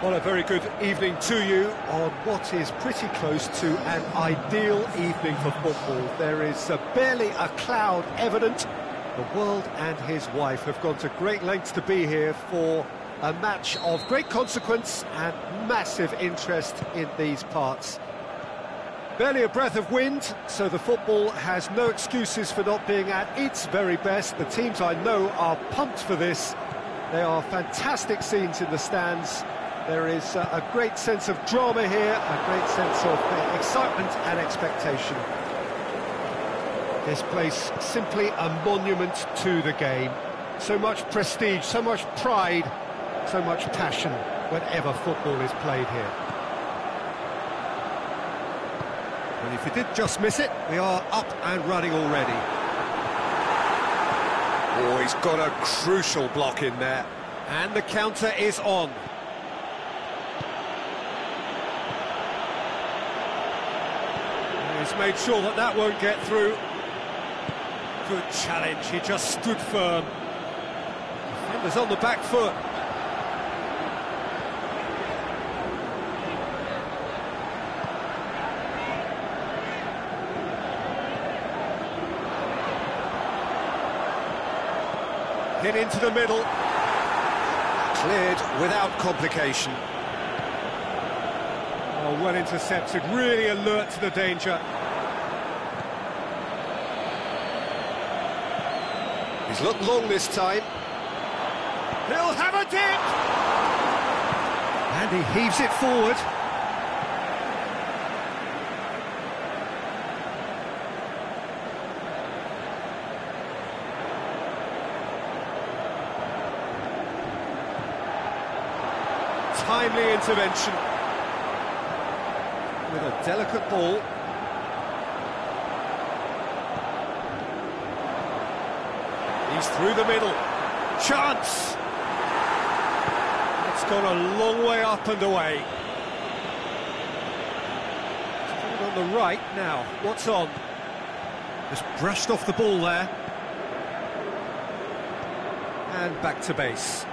Well, a very good evening to you on what is pretty close to an ideal evening for football. There is barely a cloud evident. The world and his wife have gone to great lengths to be here for a match of great consequence and massive interest in these parts. Barely a breath of wind, so the football has no excuses for not being at its very best. The teams I know are pumped for this. They are fantastic scenes in the stands. There is a great sense of drama here, a great sense of excitement and expectation. This place simply a monument to the game. So much prestige, so much pride, so much passion whenever football is played here. And if you did just miss it, we are up and running already. Oh, he's got a crucial block in there. And the counter is on. He's made sure that that won't get through. Good challenge, he just stood firm. Defenders on the back foot. Hit into the middle. Cleared without complication. Oh, well intercepted, really alert to the danger. He's looked long this time. He'll have a dip! And he heaves it forward. Timely intervention. With a delicate ball. He's through the middle. Chance! It's gone a long way up and away. On the right now. What's on? Just brushed off the ball there. And back to base.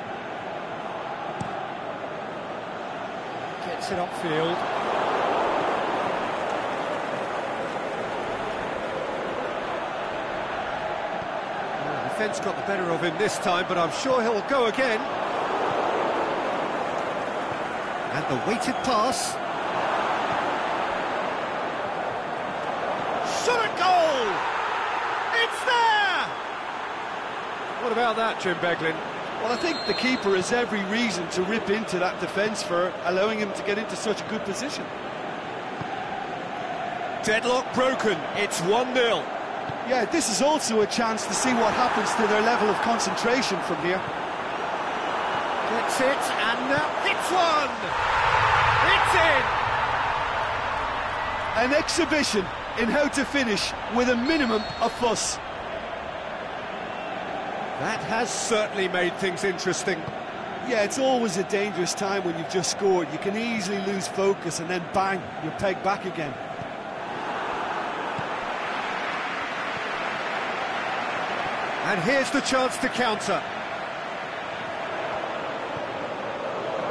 Gets it upfield. Defence got the better of him this time, but I'm sure he'll go again. And the weighted pass. Shot at goal! It's there! What about that, Jim Beglin? Well, I think the keeper has every reason to rip into that defence for allowing him to get into such a good position. Deadlock broken, it's 1-0. Yeah, this is also a chance to see what happens to their level of concentration from here. Gets it, and hits one! It's in! An exhibition in how to finish with a minimum of fuss. That has certainly made things interesting. Yeah, it's always a dangerous time when you've just scored. You can easily lose focus and then bang, you're pegged back again. And here's the chance to counter.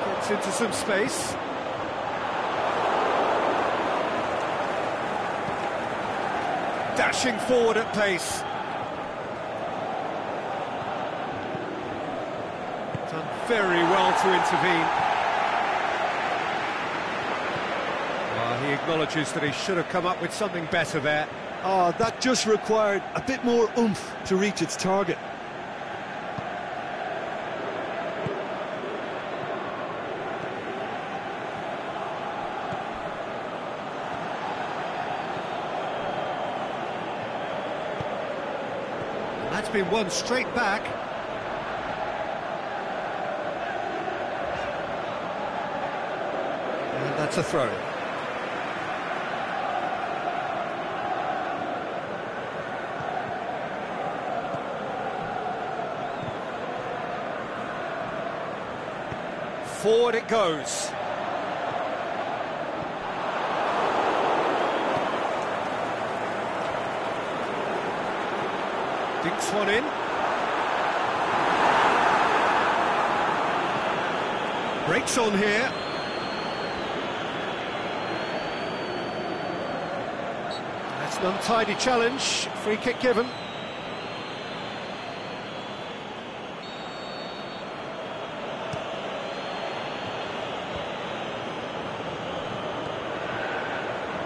Gets into some space. Dashing forward at pace. Done very well to intervene. He acknowledges that he should have come up with something better there. Oh, that just required a bit more oomph to reach its target. That's been won straight back. And that's a throw. Forward it goes. Dinks one in. Breaks on here. That's an untidy challenge. Free kick given.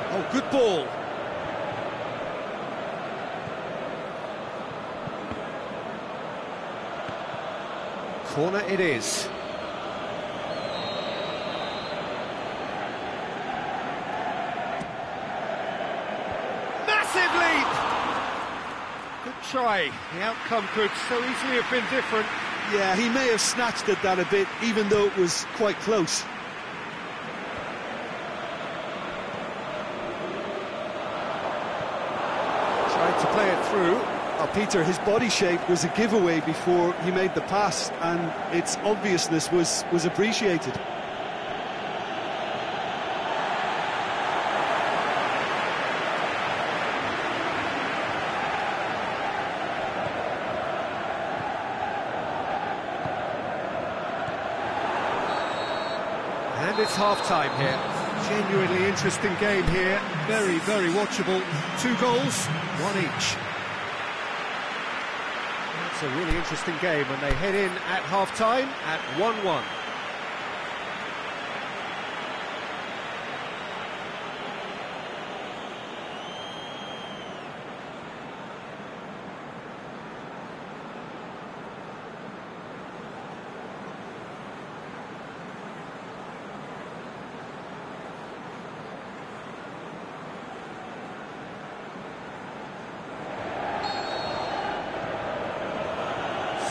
Oh, good ball. Corner it is. Massive leap! Good try. The outcome could so easily have been different. Yeah, he may have snatched at that a bit, even though it was quite close. Tried to play it through. Oh, Peter, his body shape was a giveaway before he made the pass, and its obviousness was appreciated. And it's half-time here. Genuinely interesting game here. Very, very watchable. 2 goals, 1 each. It's a really interesting game when they head in at half-time at 1-1.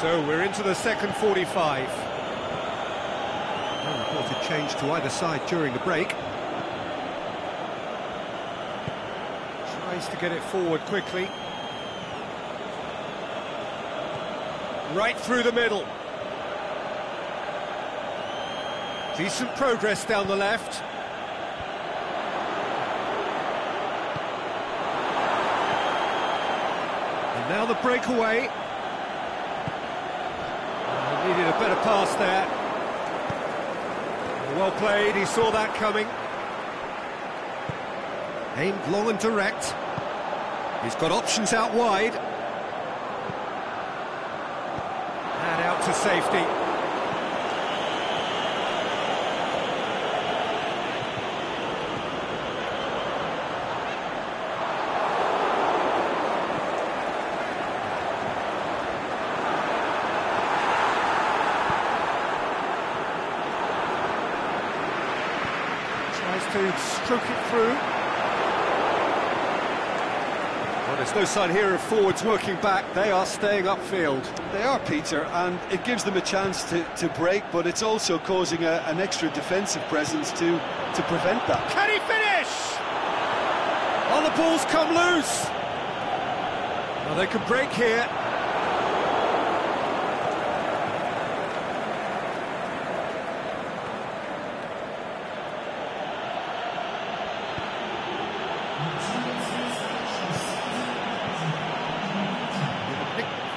So we're into the second 45. No reported change to either side during the break. Tries to get it forward quickly. Right through the middle. Decent progress down the left. And now the breakaway. Needed a better pass there. Well played, he saw that coming. Aimed long and direct. He's got options out wide. And out to safety. To stroke it through. Well, there's no sign here of forwards working back. They are staying upfield. They are, Peter, and it gives them a chance to break, but it's also causing an extra defensive presence to prevent that. Can he finish? Oh, the ball's come loose. Well, they can break here.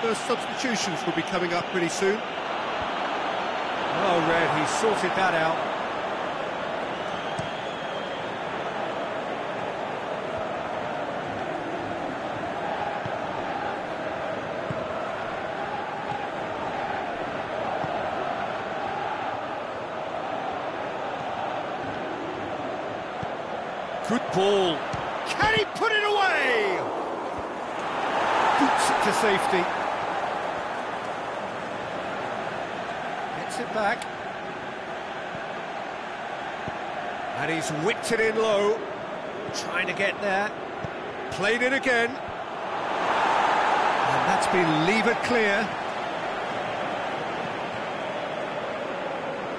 First substitutions will be coming up pretty soon. Oh, Red, he sorted that out. Good ball. Can he put it away? Boots it to safety. Gets it back. And he's whipped it in low. Trying to get there. Played it again. And that's been levered clear.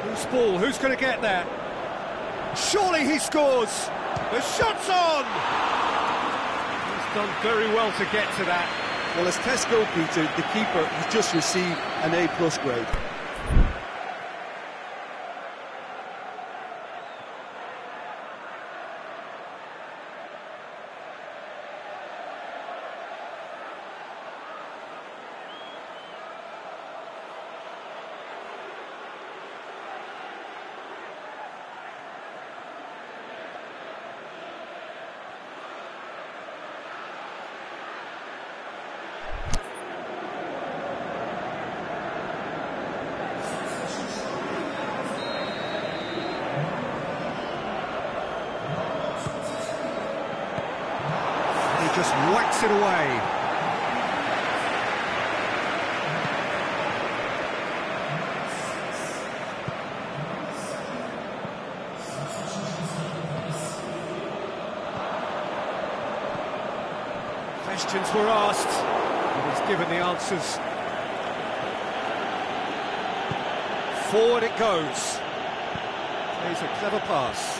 Who's ball? Who's going to get there? Surely he scores! The shot's on! He's done very well to get to that. Well, as tests go, Peter, the keeper has just received an A+ grade. Just whacks it away. Questions were asked, and he's given the answers. Forward it goes. Plays a clever pass.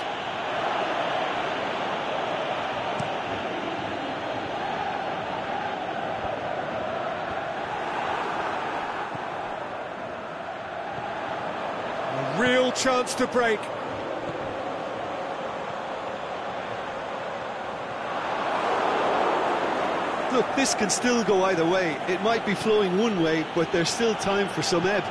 Real chance to break. Look, this can still go either way. It might be flowing one way, but there's still time for some ebb.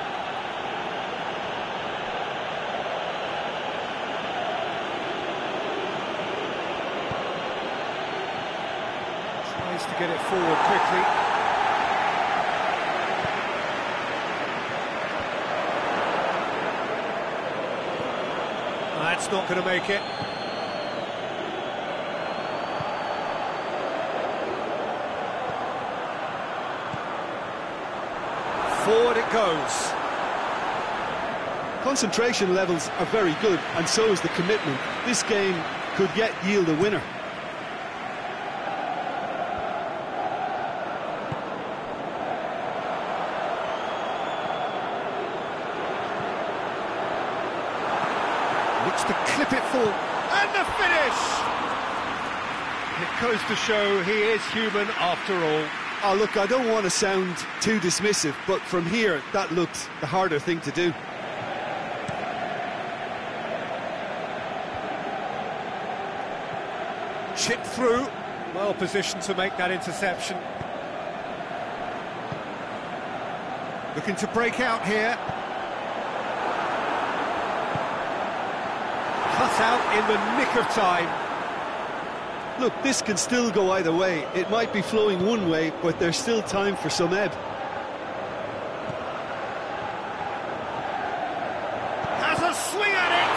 Tries to get it forward quickly. That's not going to make it. Forward it goes. Concentration levels are very good, and so is the commitment. This game could yet yield a winner. Looks to clip it full, and the finish! It goes to show he is human after all. Oh, look, I don't want to sound too dismissive, but from here, that looked the harder thing to do. Chip through, well positioned to make that interception. Looking to break out here. Cut out in the nick of time. Look, this can still go either way. It might be flowing one way, but there's still time for some ebb. Has a swing at it!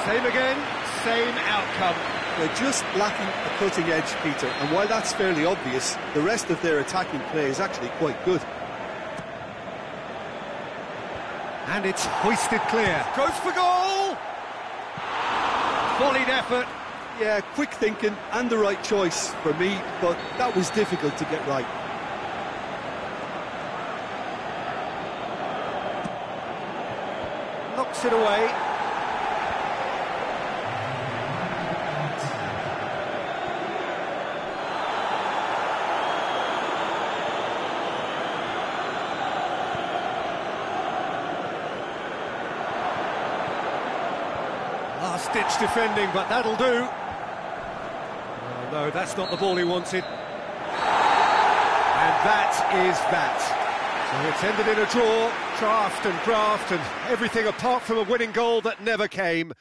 Same again, same outcome. They're just lacking a cutting edge, Peter, and while that's fairly obvious, the rest of their attacking play is actually quite good. And it's hoisted clear. Goes for goal! Volleyed effort. Yeah, quick thinking and the right choice for me, but that was difficult to get right. Knocks it away. Last-ditch defending, but that'll do. Oh, no, that's not the ball he wanted. And that is that. So it's ended in a draw, graft and everything apart from a winning goal that never came.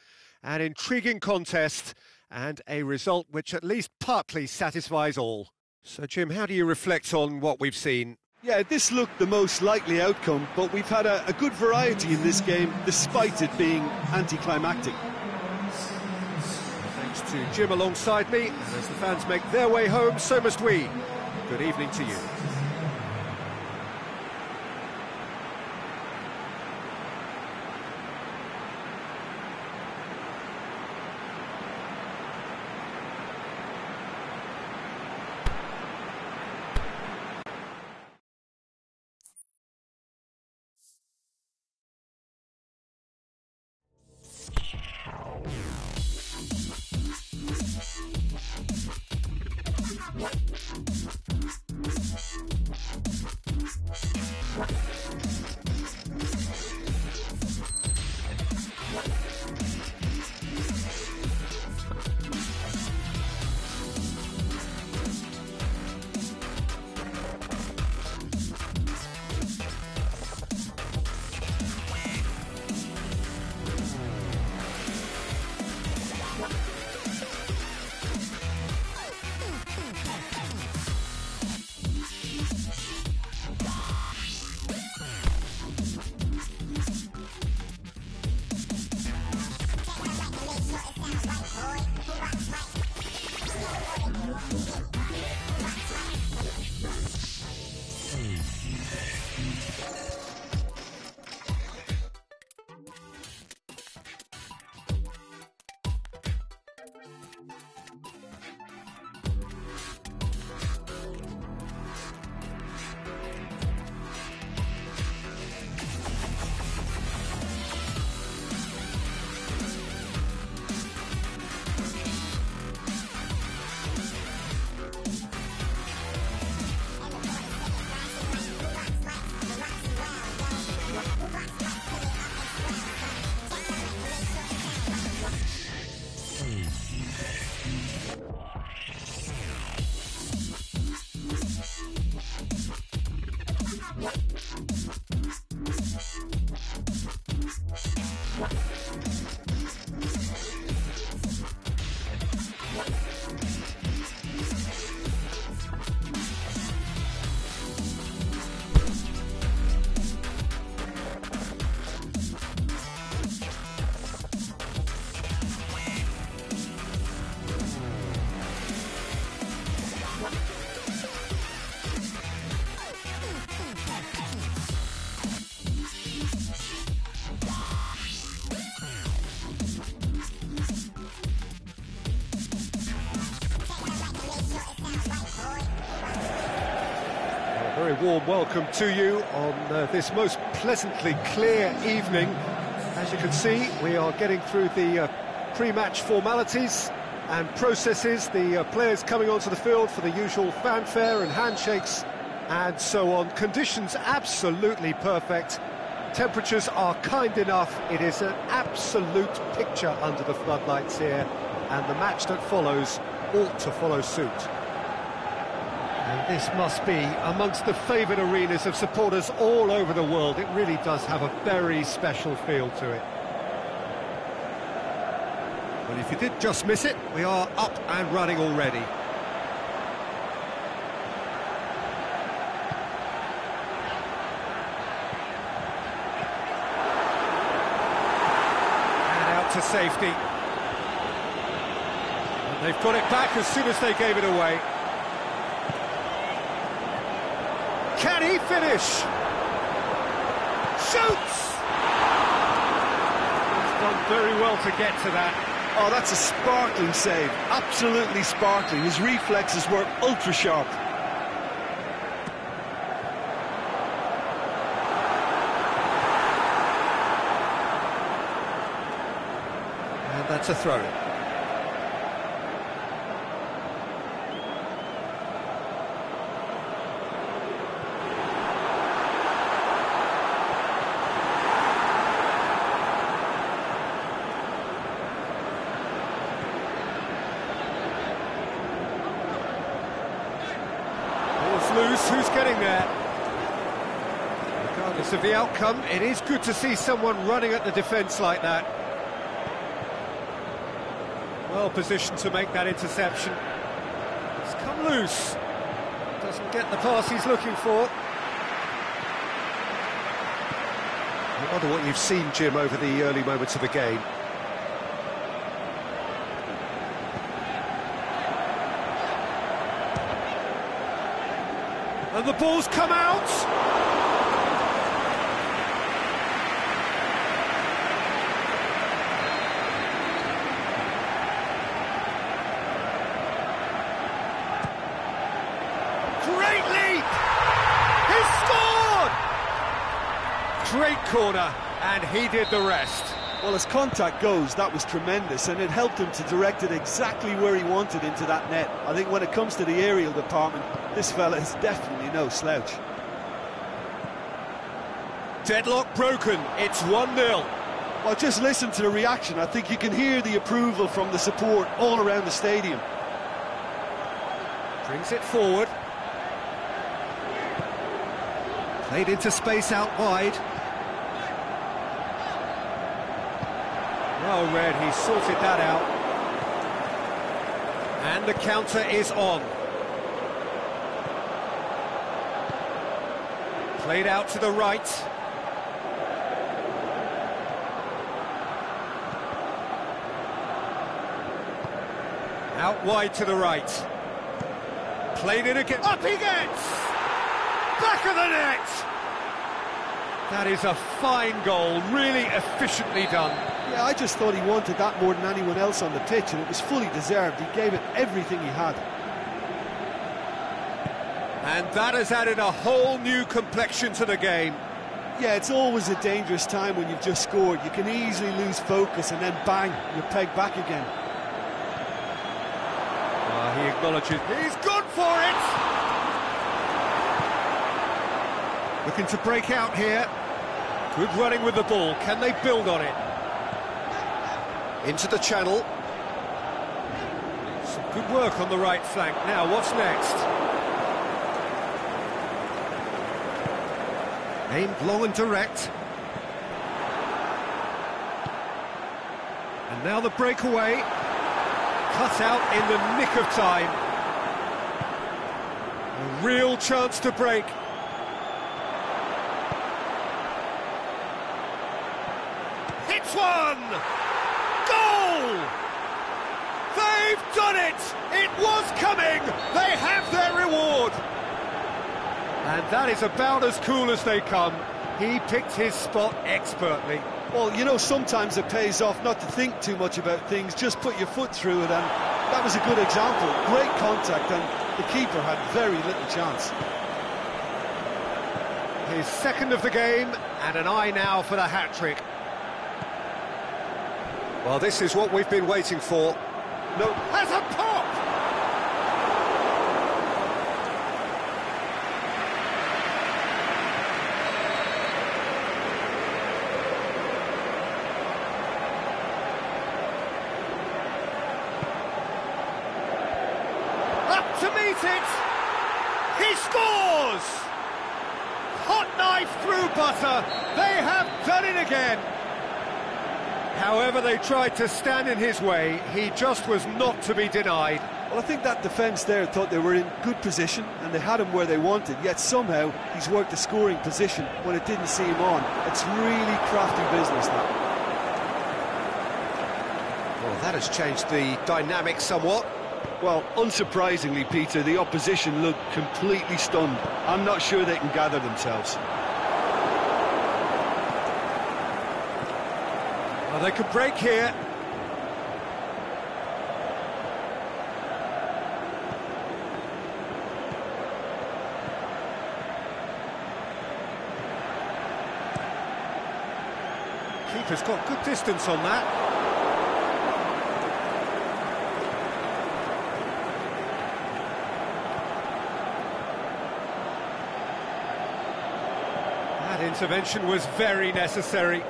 An intriguing contest and a result which at least partly satisfies all. So, Jim, how do you reflect on what we've seen? Yeah, this looked the most likely outcome, but we've had a good variety in this game, despite it being anticlimactic. Thanks to Jim alongside me, and as the fans make their way home, so must we. Good evening to you. Very warm welcome to you on this most pleasantly clear evening. As you can see, we are getting through the pre-match formalities and processes, the players coming onto the field for the usual fanfare and handshakes and so on. Conditions absolutely perfect. Temperatures are kind enough. It is an absolute picture under the floodlights here, and the match that follows ought to follow suit. And this must be amongst the favoured arenas of supporters all over the world. It really does have a very special feel to it. Well, if you did just miss it, we are up and running already. And out to safety. And they've got it back as soon as they gave it away. Can he finish? Shoots! He's done very well to get to that. Oh, that's a sparkling save. Absolutely sparkling. His reflexes were ultra sharp. And that's a throw. Loose, who's getting there? Regardless of the outcome, it is good to see someone running at the defence like that. Well positioned to make that interception. It's come loose. Doesn't get the pass he's looking for. I wonder what you've seen, Jim, over the early moments of the game. And the ball's come out! Great leap! He's scored! Great corner, and he did the rest. Well, as contact goes, that was tremendous, and it helped him to direct it exactly where he wanted into that net. I think when it comes to the aerial department, this fella is definitely no slouch. Deadlock broken, it's 1-0. Well, just listen to the reaction. I think you can hear the approval from the support all around the stadium. Brings it forward. Played into space out wide. Well read, he sorted that out. And the counter is on. Played out to the right. Out wide to the right. Played it again. Up he gets! Back of the net! That is a fine goal, really efficiently done. Yeah, I just thought he wanted that more than anyone else on the pitch, and it was fully deserved. He gave it everything he had. And that has added a whole new complexion to the game. Yeah, it's always a dangerous time when you've just scored. You can easily lose focus and then bang, you're pegged back again. He acknowledges he's gone for it! Looking to break out here. Good running with the ball. Can they build on it? Into the channel. Some good work on the right flank. Now, what's next? Aimed long and direct. And now the breakaway. Cut out in the nick of time. A real chance to break. Hits one! Goal! They've done it! It was coming! They have their reward! And that is about as cool as they come. He picked his spot expertly. Well, you know, sometimes it pays off not to think too much about things, just put your foot through it, and that was a good example. Great contact, and the keeper had very little chance. His second of the game, and an eye now for the hat-trick. Well, this is what we've been waiting for. No, has a pop! To meet it, he scores! Hot knife through butter, they have done it again! However they tried to stand in his way, he just was not to be denied. Well, I think that defence there thought they were in good position and they had him where they wanted, yet somehow he's worked the scoring position when it didn't see him on. It's really crafty business, that. Well, that has changed the dynamic somewhat. Well, unsurprisingly, Peter, the opposition looked completely stunned. I'm not sure they can gather themselves. Well, they could break here. Keeper's got good distance on that. That intervention was very necessary.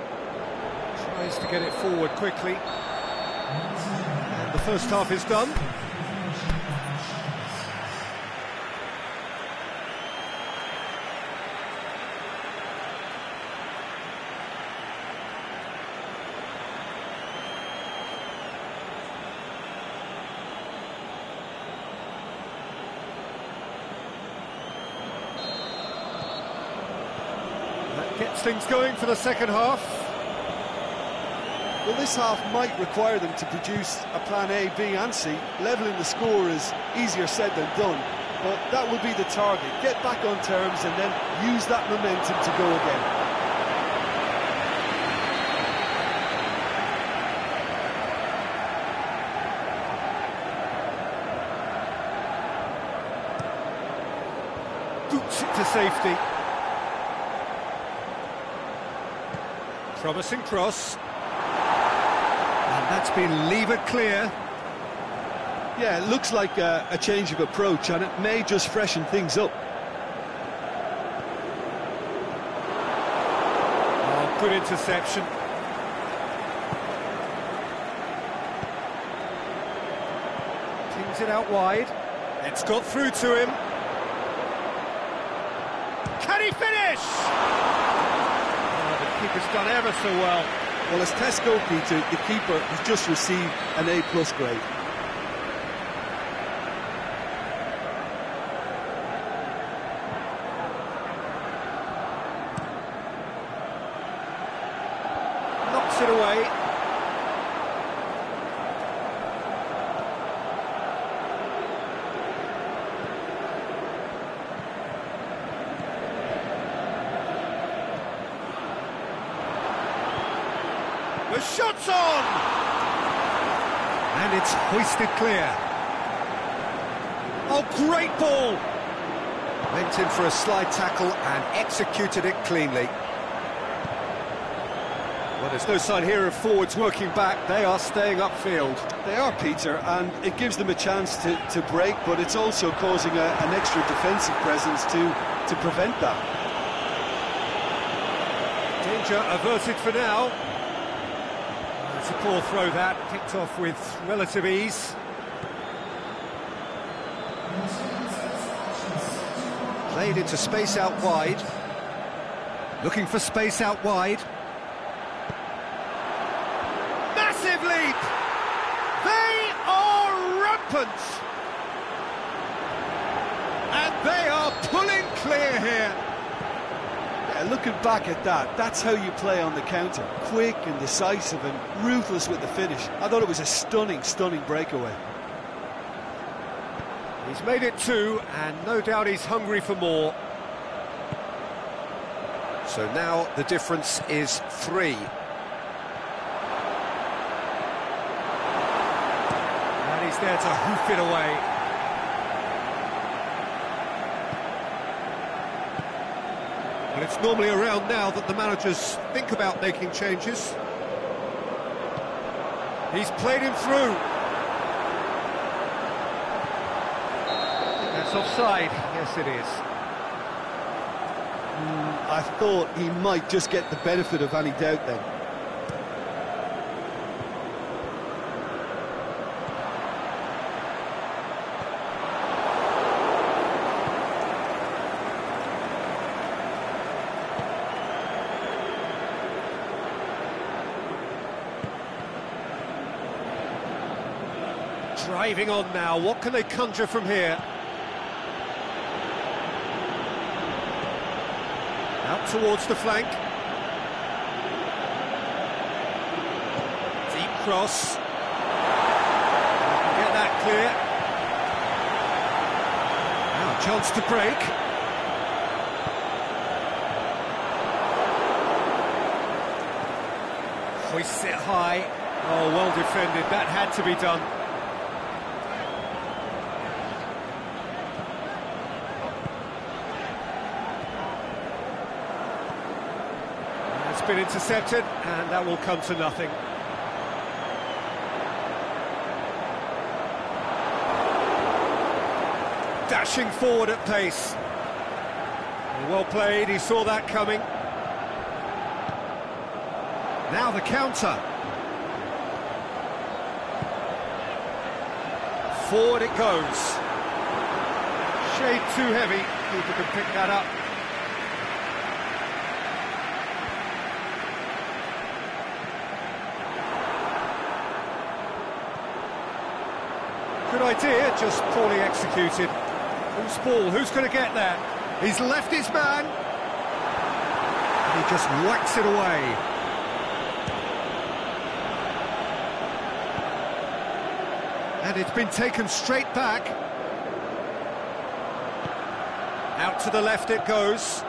Tries to get it forward quickly. And the first half is done. That gets things going for the second half. Well, this half might require them to produce a plan A, B and C. Levelling the score is easier said than done, but that will be the target. Get back on terms and then use that momentum to go again. Boots it to safety. Promising cross. And that's been levered clear. Yeah, it looks like a change of approach, and it may just freshen things up. Oh, good interception. Pings it out wide. It's got through to him. Can he finish? Oh, the keeper's done ever so well. Well, as Tesco, Peter, the keeper has just received an A+ grade. Knocks it away. The shot's on! And it's hoisted clear. Oh, great ball! Went in for a slide tackle and executed it cleanly. Well, there's no sign here of forwards working back. They are staying upfield. They are, Peter, and it gives them a chance to break, but it's also causing an extra defensive presence to prevent that. Danger averted for now. It's a poor throw that, picked off with relative ease. Played into space out wide. Looking for space out wide. Massive leap! They are rampant! And they are pulling clear here. Looking back at that, that's how you play on the counter. Quick and decisive and ruthless with the finish. I thought it was a stunning, stunning breakaway. He's made it 2, and no doubt he's hungry for more. So now the difference is 3. And he's there to hoof it away. Well, it's normally around now that the managers think about making changes. He's played him through. That's offside. Yes, it is. I thought he might just get the benefit of any doubt then. Driving on now, what can they conjure from here? Out towards the flank. Deep cross. Get that clear. Now a chance to break. Hoists it high. Oh, well defended, that had to be done. been intercepted, and that will come to nothing. Dashing forward at pace. Well played, he saw that coming. Now the counter. Forward it goes. Shade too heavy, keeper can pick that up. Good idea, just poorly executed. Loose ball, who's going to get there? He's left his man. And he just whacks it away. And it's been taken straight back. Out to the left it goes.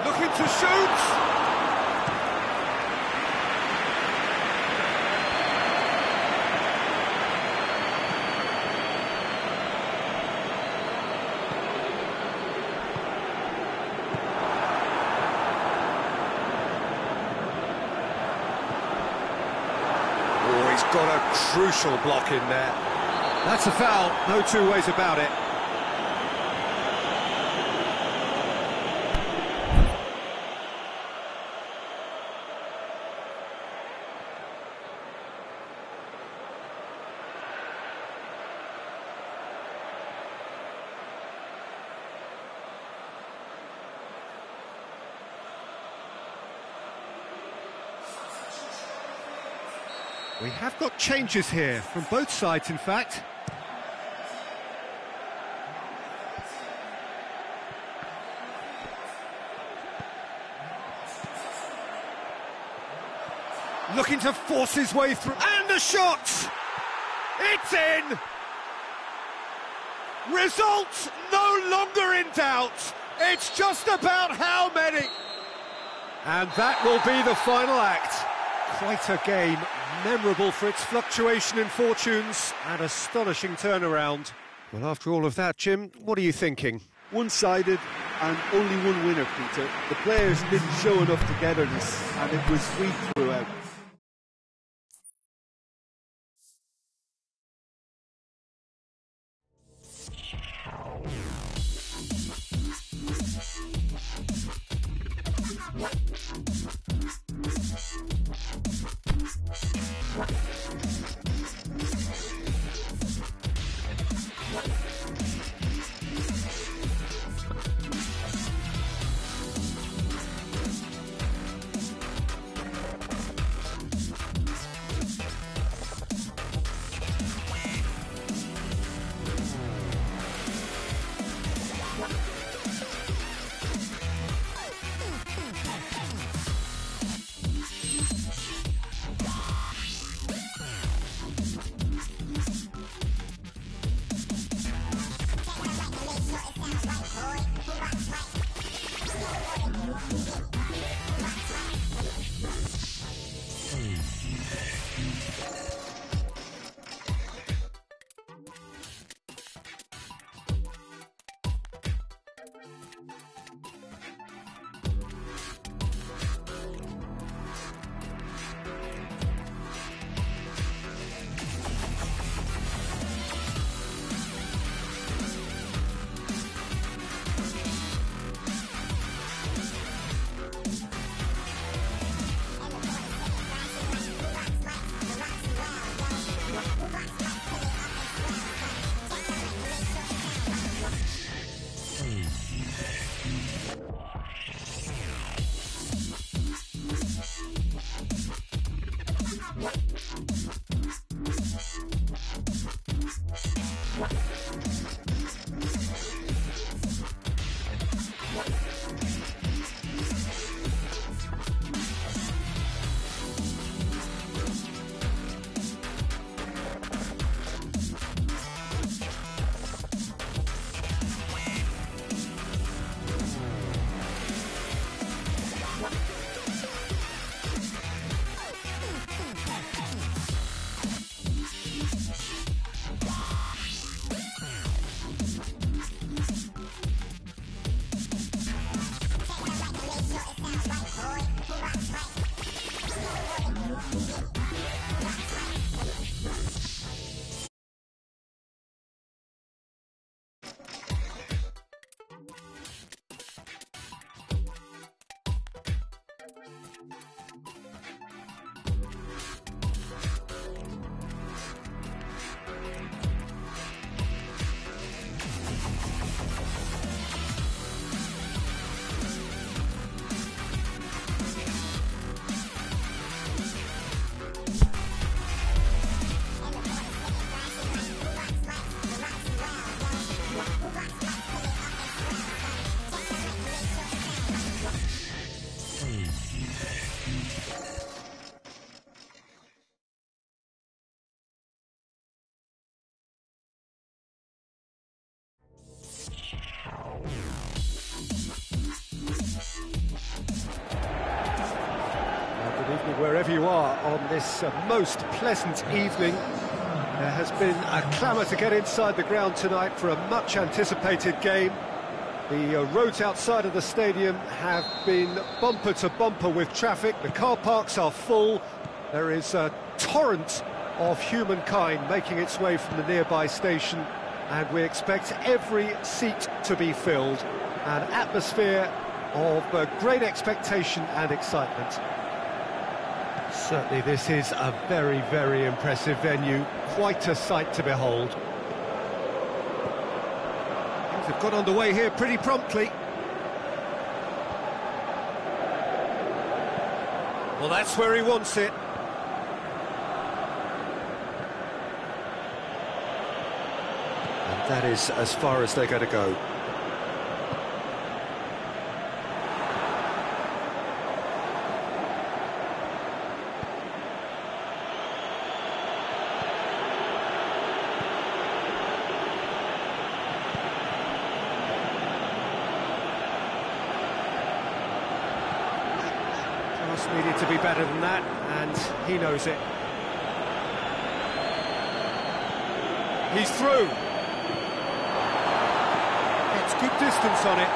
Looking to shoot! Got a crucial block in there. That's a foul, no two ways about it. We have got changes here, from both sides in fact. Looking to force his way through, and the shot! It's in! Results no longer in doubt. It's just about how many. And that will be the final act. Quite a game, memorable for its fluctuation in fortunes and astonishing turnaround. Well, after all of that, Jim, what are you thinking? One-sided and only one winner, Peter. The players didn't show enough togetherness and it was weak throughout. wherever you are on this most pleasant evening. There has been a clamour to get inside the ground tonight for a much-anticipated game. The roads outside of the stadium have been bumper to bumper with traffic. The car parks are full. There is a torrent of humankind making its way from the nearby station, and we expect every seat to be filled. An atmosphere of great expectation and excitement. Certainly this is a very, very impressive venue. Quite a sight to behold. Things have got underway here pretty promptly. Well, that's where he wants it. And that is as far as they're going to go. Needed to be better than that, and he knows it. He's through. Gets good distance on it.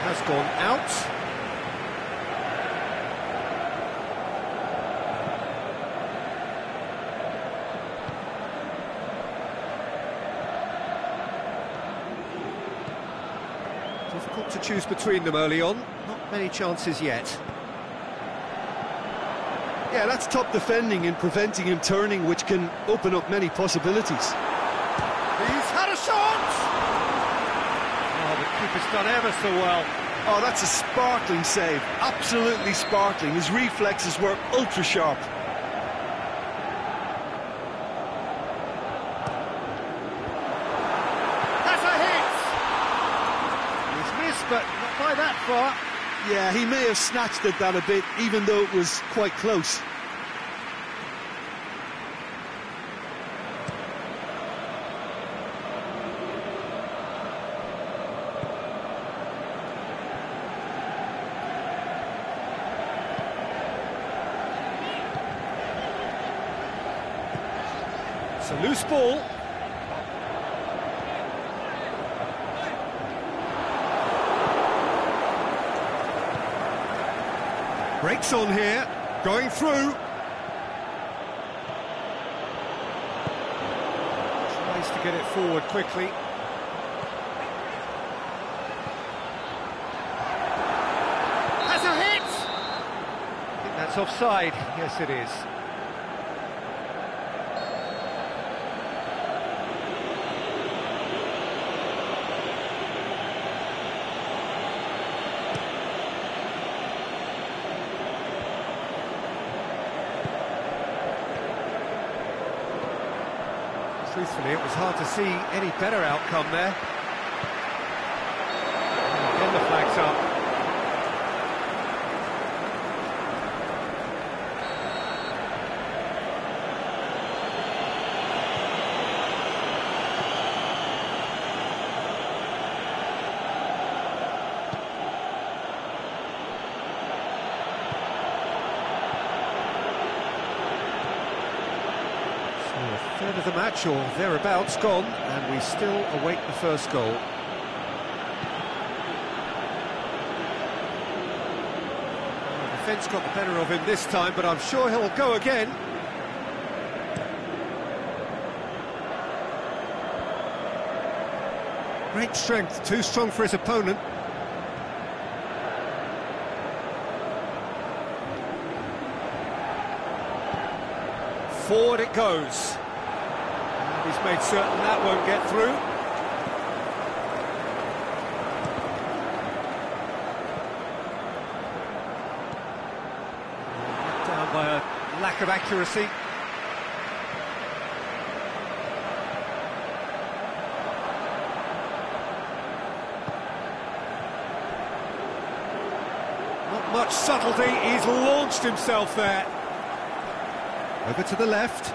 Has gone out. Difficult to choose between them early on. Not many chances yet. Yeah, that's top defending and preventing him turning, which can open up many possibilities. He's had a shot! Oh, the keeper's done ever so well. Oh, that's a sparkling save. Absolutely sparkling. His reflexes were ultra sharp. That's a hit! He's missed, but not by that far. Yeah, he may have snatched at that a bit, even though it was quite close. It's a loose ball. Breaks on here, going through. Tries to get it forward quickly. Has a hit! I think that's offside. Yes, it is. Truthfully, it was hard to see any better outcome there. And again, the flag's up. A third of the match, or thereabouts, gone, and we still await the first goal. The defence got the better of him this time, but I'm sure he'll go again. Great strength, too strong for his opponent. Forward it goes. And he's made certain that won't get through. Knocked down by a lack of accuracy. Not much subtlety, he's launched himself there. Over to the left.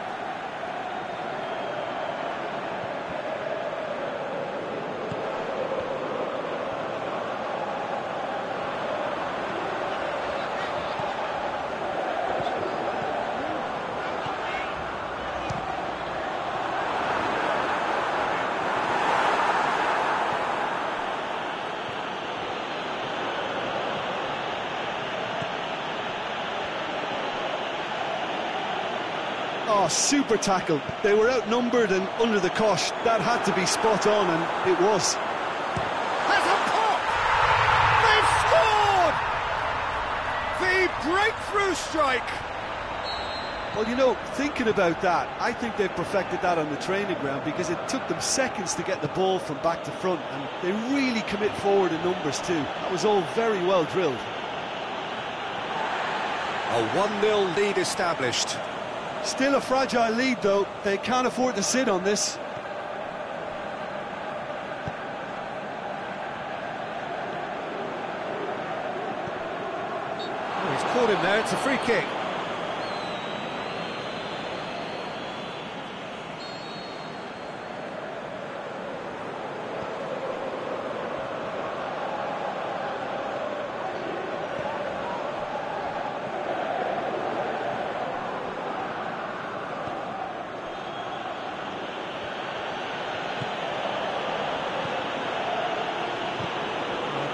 Oh, super tackle. They were outnumbered and under the cosh. That had to be spot on, and it was. Has a pop! They've scored! The breakthrough strike! Well, you know, thinking about that, I think they perfected that on the training ground because it took them seconds to get the ball from back to front, and they really commit forward in numbers too. That was all very well drilled. A 1-0 lead established. Still a fragile lead, though. They can't afford to sit on this. Oh, he's caught him there. It's a free kick.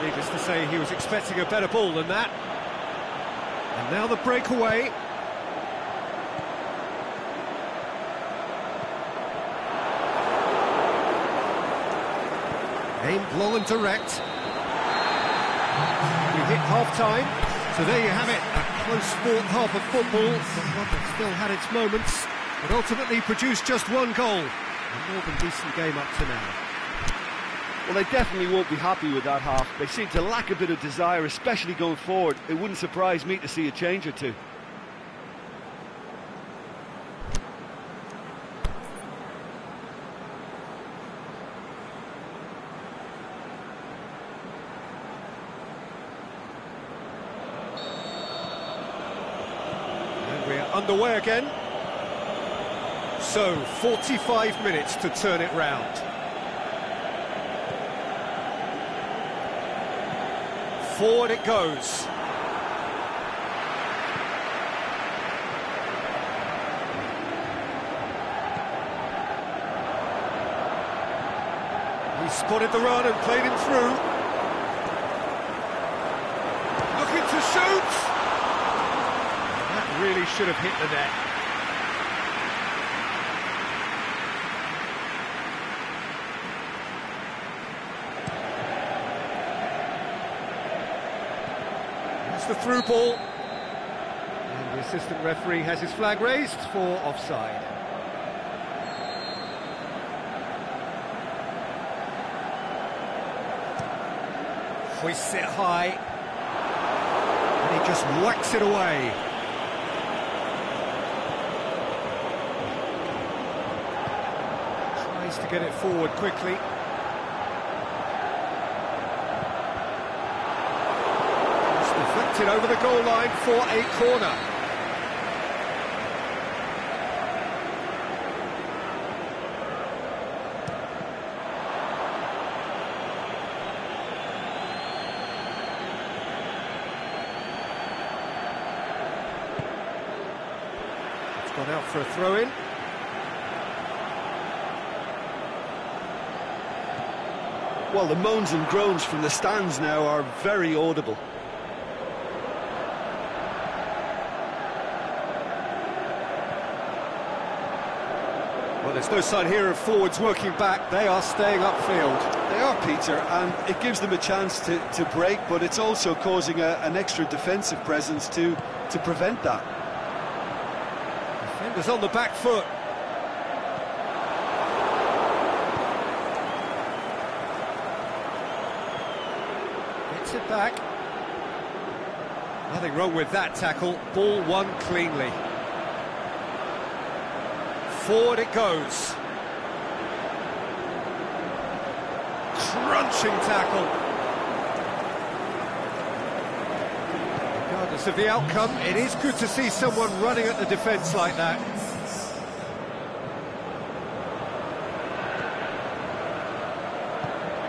Needless to say, he was expecting a better ball than that. And now the breakaway. Aimed long and direct. We hit half-time. So there you have it, a close fought half of football, but one that still had its moments, but ultimately produced just one goal. A more than decent game up to now. Well, they definitely won't be happy with that half. They seem to lack a bit of desire, especially going forward. It wouldn't surprise me to see a change or two. And we're underway again. So, 45 minutes to turn it round. Forward it goes. He spotted the run and played him through. Looking to shoot! That really should have hit the net. The through ball, and the assistant referee has his flag raised for offside. Hoists it high, and he just whacks it away. Tries to get it forward quickly. Deflected over the goal line for a corner. It's gone out for a throw-in. Well, the moans and groans from the stands now are very audible. Well, there's no sign here of forwards working back. They are staying upfield. They are, Peter, and it gives them a chance to break, but it's also causing an extra defensive presence to prevent that. Defenders on the back foot. Gets it back. Nothing wrong with that tackle. Ball won cleanly. Forward it goes. Crunching tackle. Regardless of the outcome, it is good to see someone running at the defence like that.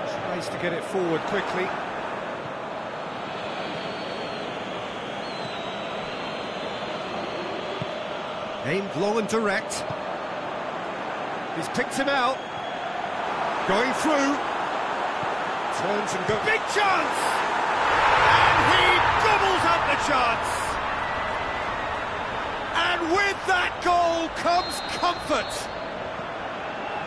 Tries to get it forward quickly. Aimed long and direct. He's picked him out. Going through. Turns and goes. Big chance! And he gobbles up the chance! And And with that goal comes comfort.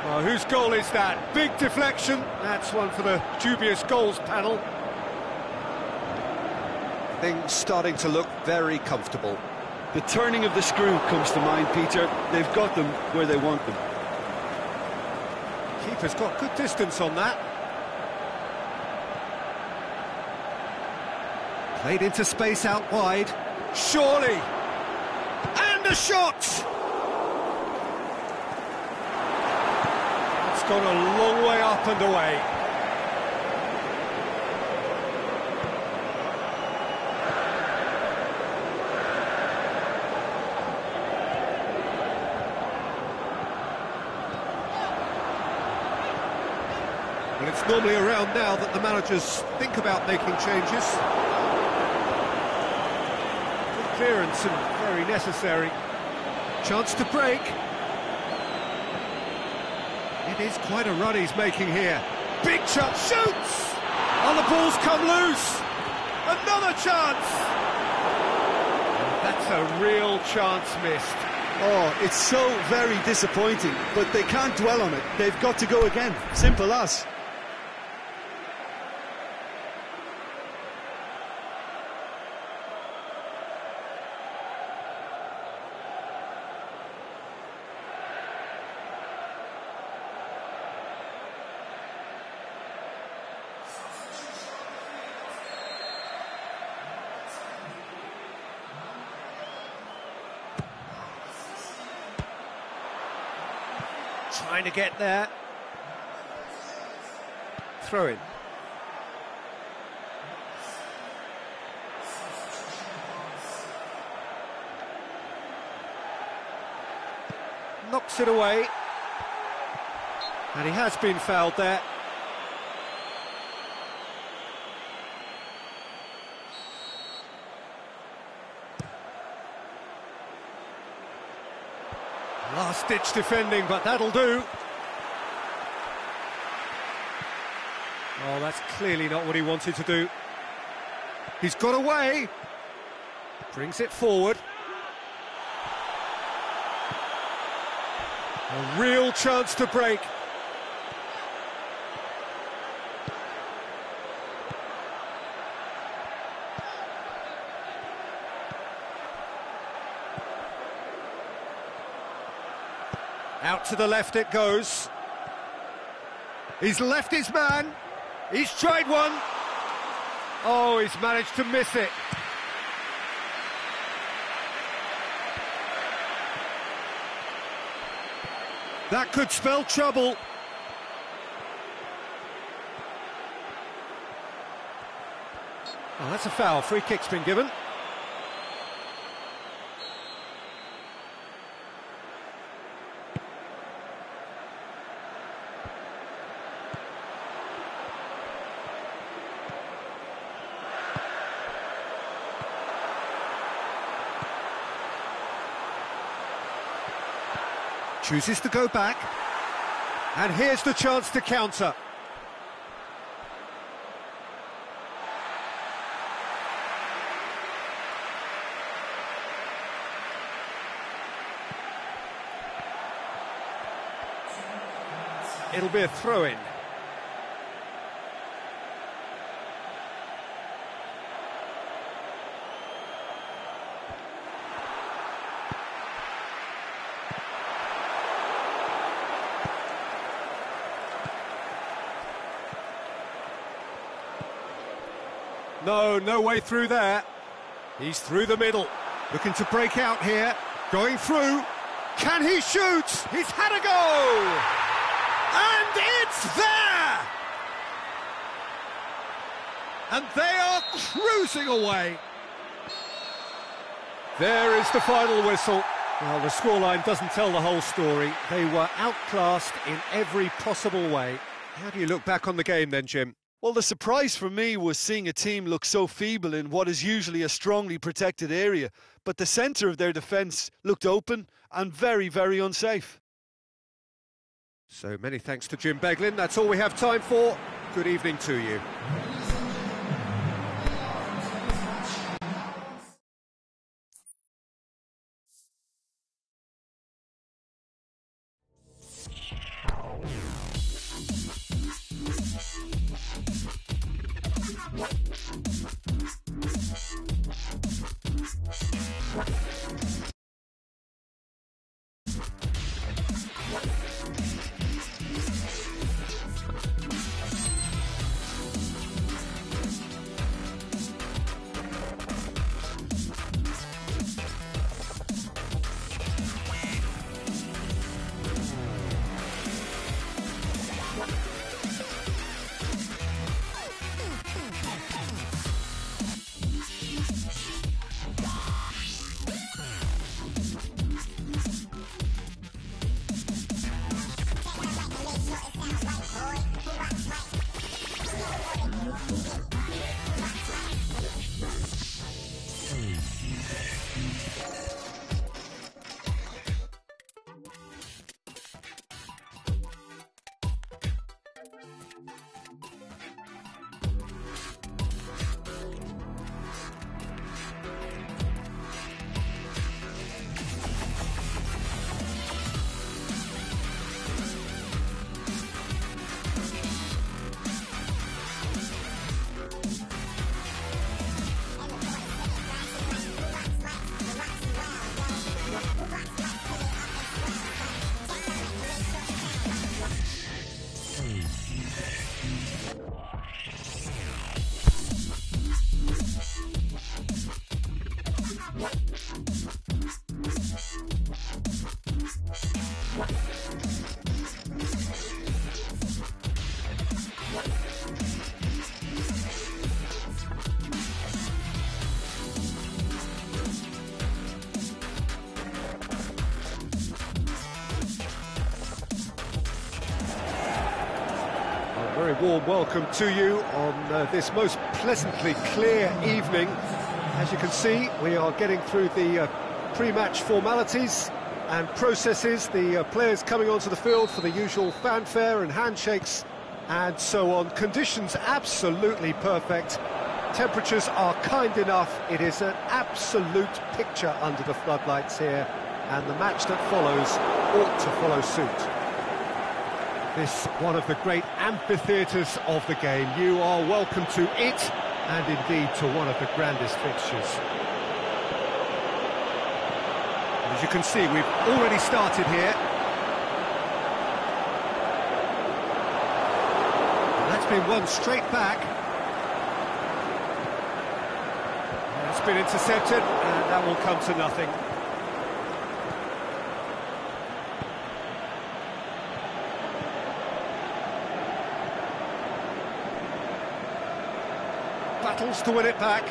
Well, whose goal is that? Big deflection. That's one for the dubious goals panel. Things starting to look very comfortable. The turning of the screw comes to mind, Peter. They've got them where they want them. Keeper's got good distance on that. Played into space out wide. Surely! And a shot! It's gone a long way up and away. Well, it's normally around now that the managers think about making changes. Good clearance and very necessary. Chance to break. It is quite a run he's making here. Big shot, shoots! And the ball's come loose. Another chance! And that's a real chance missed. Oh, it's so very disappointing, but they can't dwell on it. They've got to go again. Simple as. Trying to get there. Throw in. Knocks it away. And he has been fouled there. Last-ditch defending, but that'll do. Oh, that's clearly not what he wanted to do. He's got away. Brings it forward. A real chance to break. Out to the left it goes. He's left his man. He's tried one. Oh, he's managed to miss it. That could spell trouble. Oh, that's a foul. Free kick's been given. Chooses to go back, and here's the chance to counter. It'll be a throw-in. No way through there. He's through the middle. Looking to break out here. Going through. Can he shoot? He's had a go! And it's there! And they are cruising away. There is the final whistle. Well, the scoreline doesn't tell the whole story. They were outclassed in every possible way. How do you look back on the game then, Jim? Well, the surprise for me was seeing a team look so feeble in what is usually a strongly protected area, but the centre of their defence looked open and very, very unsafe. So many thanks to Jim Beglin. That's all we have time for. Good evening to you. Very warm welcome to you on this most pleasantly clear evening. As you can see, we are getting through the pre-match formalities and processes, the players coming onto the field for the usual fanfare and handshakes and so on. Conditions absolutely perfect. Temperatures are kind enough. It is an absolute picture under the floodlights here, and the match that follows ought to follow suit. This one of the great amphitheatres of the game. You are welcome to it, and indeed to one of the grandest fixtures. As you can see, we've already started here. And that's been won straight back. And it's been intercepted, and that will come to nothing. Battles to win it back.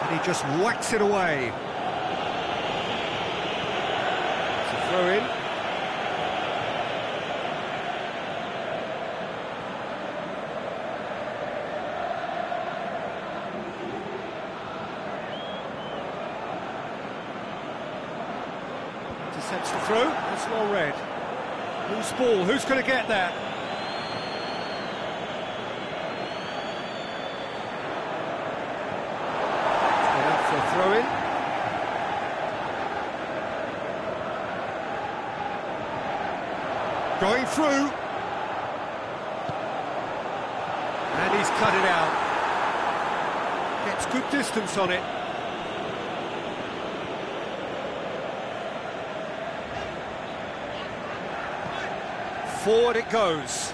And he just whacks it away. It's a throw in. Sets the throw, that's well read. Who's ball, who's going to get that? Get out for a throw-in. Going through. And he's cut it out. Gets good distance on it. Forward it goes.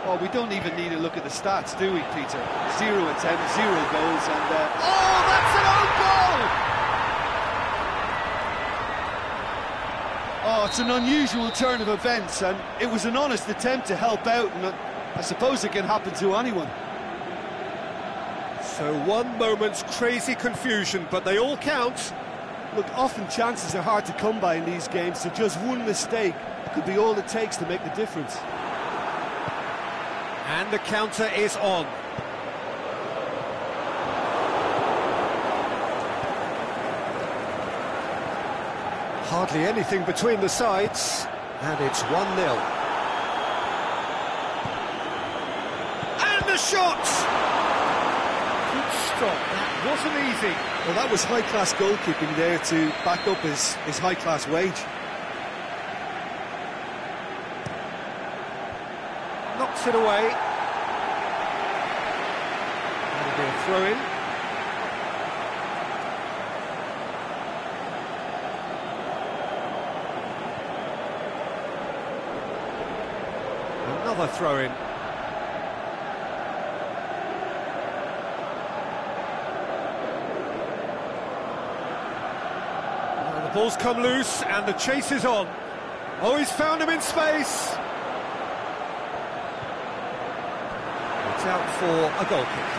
Well, we don't even need to look at the stats, do we, Peter? 0 attempts, 0 goals, and... Oh, that's an own goal! Oh, it's an unusual turn of events, and it was an honest attempt to help out, and I suppose it can happen to anyone. So one moment's crazy confusion, but they all count. Look, often chances are hard to come by in these games, so just one mistake could be all it takes to make the difference. And the counter is on. Hardly anything between the sides, and it's 1-0. And the shot! Good stop, that wasn't easy. Well, that was high-class goalkeeping there to back up his high-class wage. Knocks it away. That'll be a throw-in. Another throw-in. The ball's come loose and the chase is on. Oh, he's found him in space. It's out for a goal kick.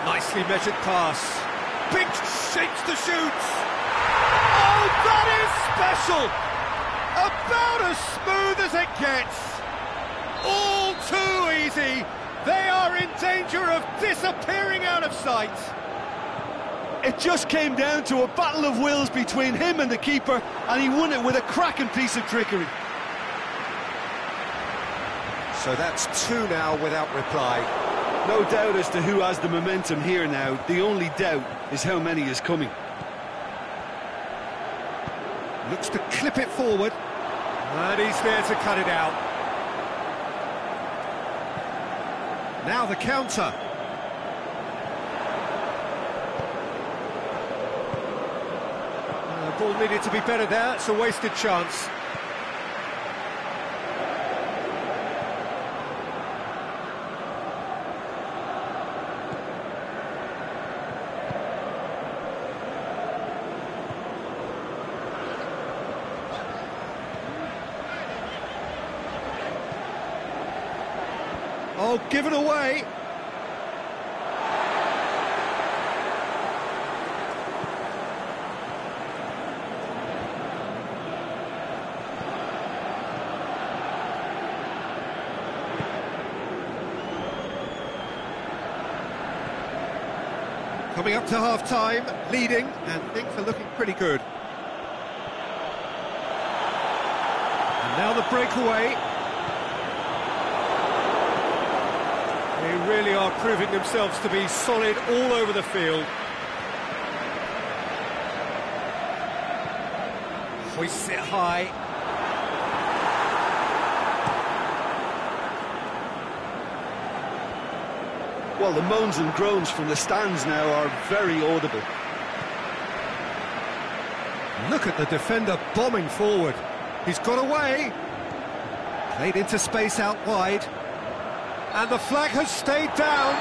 Nicely measured pass. Big shapes to shoot. Oh, that is special! About as smooth as it gets. All too easy. They are in danger of disappearing out of sight. It just came down to a battle of wills between him and the keeper, and he won it with a cracking piece of trickery. So that's 2 now without reply. No doubt as to who has the momentum here now. The only doubt is how many is coming. Looks to clip it forward. And he's there to cut it out. Now the counter. The ball needed to be better there. It's a wasted chance. Oh, given away. Coming up to half-time, leading, and things are looking pretty good. And now the breakaway. They really are proving themselves to be solid all over the field. Hoists it high. Well, the moans and groans from the stands now are very audible. Look at the defender bombing forward. He's got away. Played into space out wide. And the flag has stayed down.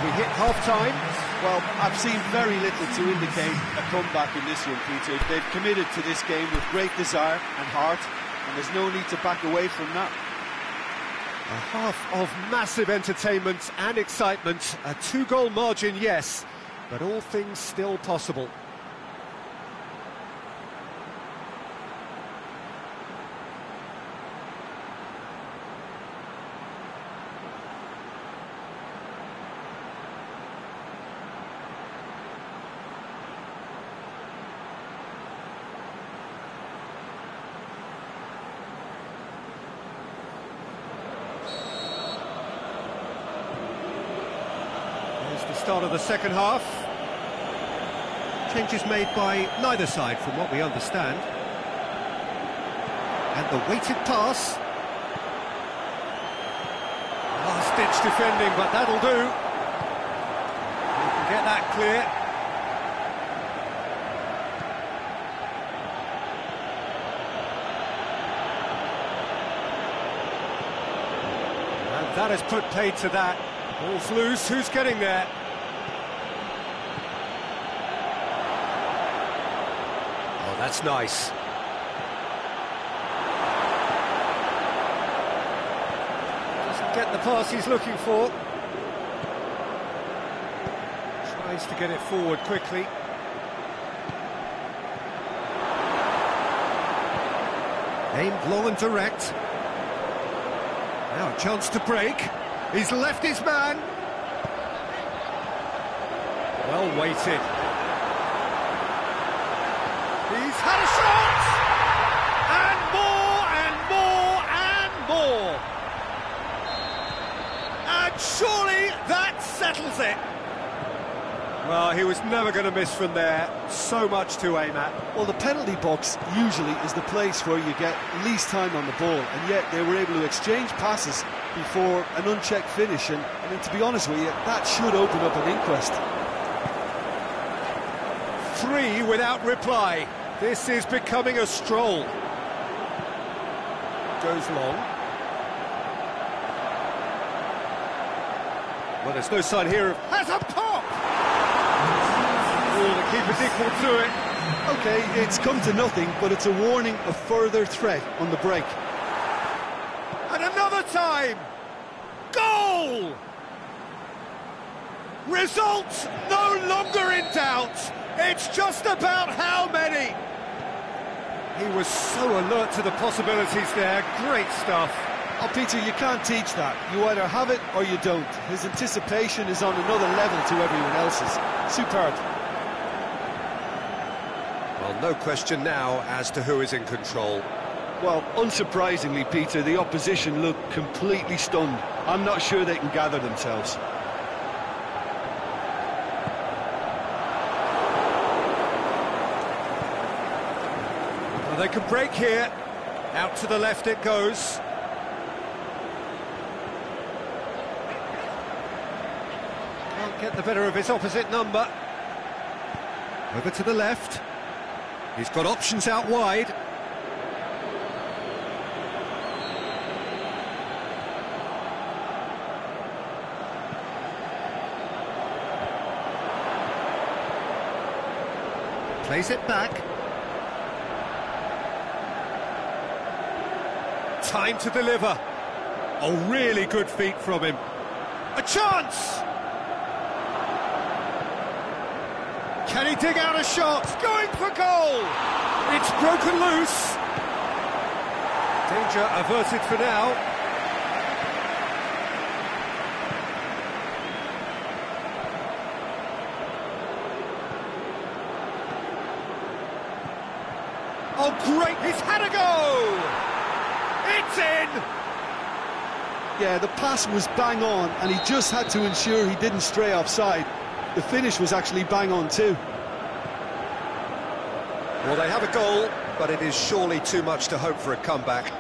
We hit half-time. Well, I've seen very little to indicate a comeback in this one, Peter. They've committed to this game with great desire and heart, and there's no need to back away from that. A half of massive entertainment and excitement. A 2-goal margin, yes, but all things still possible. Start of the second half. Changes made by neither side from what we understand. And the weighted pass. Last-ditch defending, but that'll do. You can get that clear. And that has put paid to that. Ball's loose, who's getting there? Oh, that's nice. Doesn't get the pass he's looking for. Tries to get it forward quickly. Aimed long and direct. Now a chance to break. He's left his man. Well weighted. He's had a shot! And more, and more, and more! And surely that settles it. Well, he was never going to miss from there. So much to aim at. Well, the penalty box usually is the place where you get least time on the ball, and yet they were able to exchange passes before an unchecked finish, and to be honest with you, that should open up an inquest. 3 without reply. This is becoming a stroll. Goes long. Well, there's no sign here of... Has a pop! Oh, the keeper's equal to it. OK, it's come to nothing, but it's a warning of further threat on the break. And another time! Goal! Results no longer in doubt. It's just about how many. He was so alert to the possibilities there. Great stuff. Oh, Peter, you can't teach that. You either have it or you don't. His anticipation is on another level to everyone else's. Superb. Well, no question now as to who is in control. Well, unsurprisingly, Peter, the opposition look completely stunned. I'm not sure they can gather themselves. Well, they can break here. Out to the left it goes. Can't get the better of his opposite number. Over to the left. He's got options out wide. Plays it back. Time to deliver. A really good feat from him. A chance! Can he dig out a shot? Going for goal! It's broken loose. Danger averted for now. Oh, great! He's had a go! It's in! Yeah, the pass was bang on, and he just had to ensure he didn't stray offside. The finish was actually bang on too. Well, they have a goal, but it is surely too much to hope for a comeback.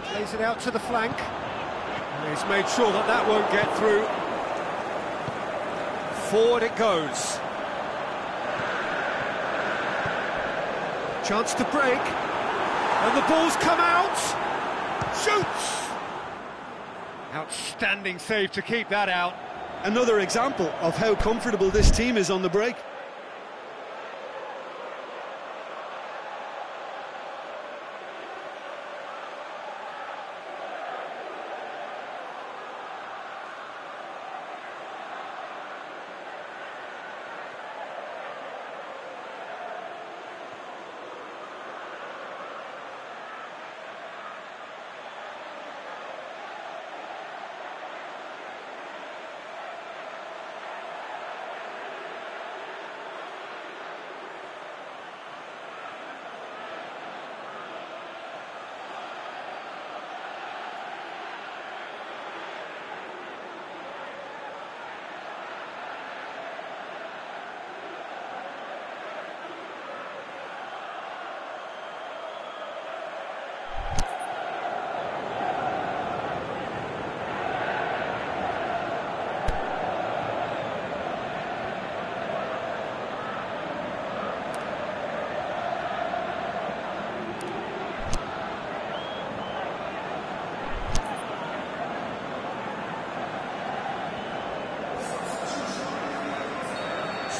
Plays it out to the flank. And he's made sure that that won't get through. Forward it goes. Chance to break. And the ball's come out. Shoots! Outstanding save to keep that out. Another example of how comfortable this team is on the break.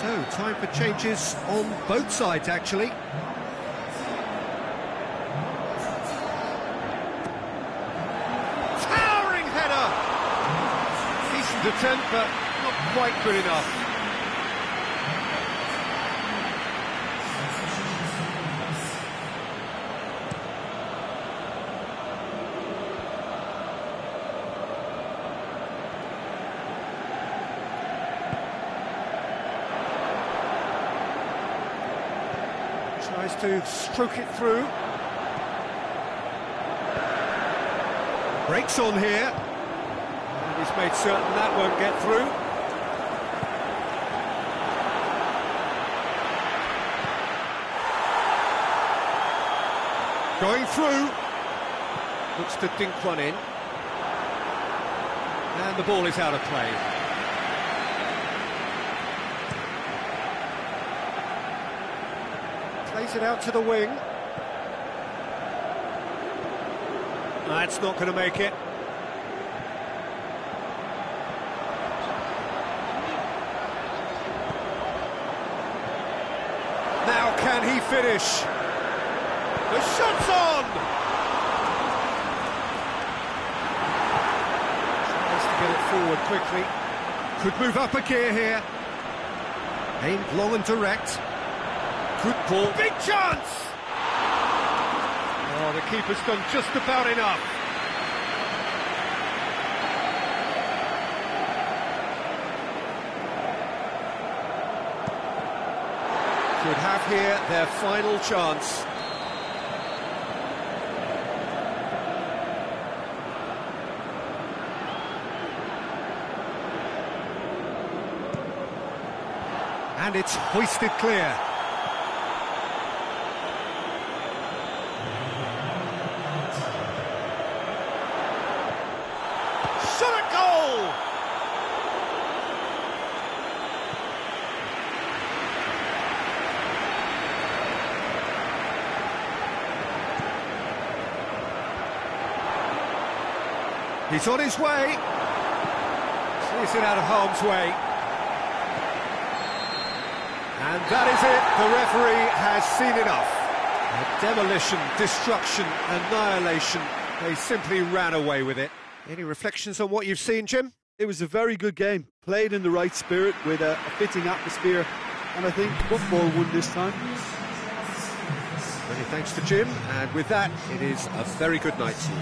So, time for changes on both sides, actually. Towering header! Decent attempt, but not quite good enough. Tries to stroke it through. Breaks on here. And he's made certain that won't get through. Going through. Looks to dink one in. And the ball is out of play. Plays it out to the wing. That's not going to make it. Now can he finish? The shot's on! Tries to get it forward quickly. Could move up a gear here. Aimed long and direct. Good ball. Big chance! Oh, the keeper's done just about enough. Could have here their final chance. And it's hoisted clear. Shot a goal! He's on his way. Sees it out of harm's way. And that is it. The referee has seen enough. Demolition, destruction, annihilation. They simply ran away with it. Any reflections on what you've seen, Jim? It was a very good game, played in the right spirit with a fitting atmosphere, and I think football won this time. Many thanks to Jim, and with that, it is a very good night to you.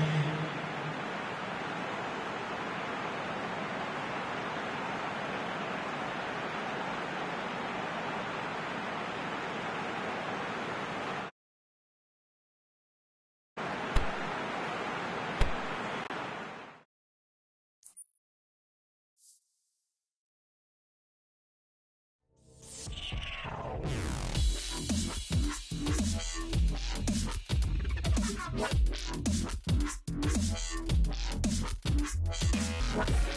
What?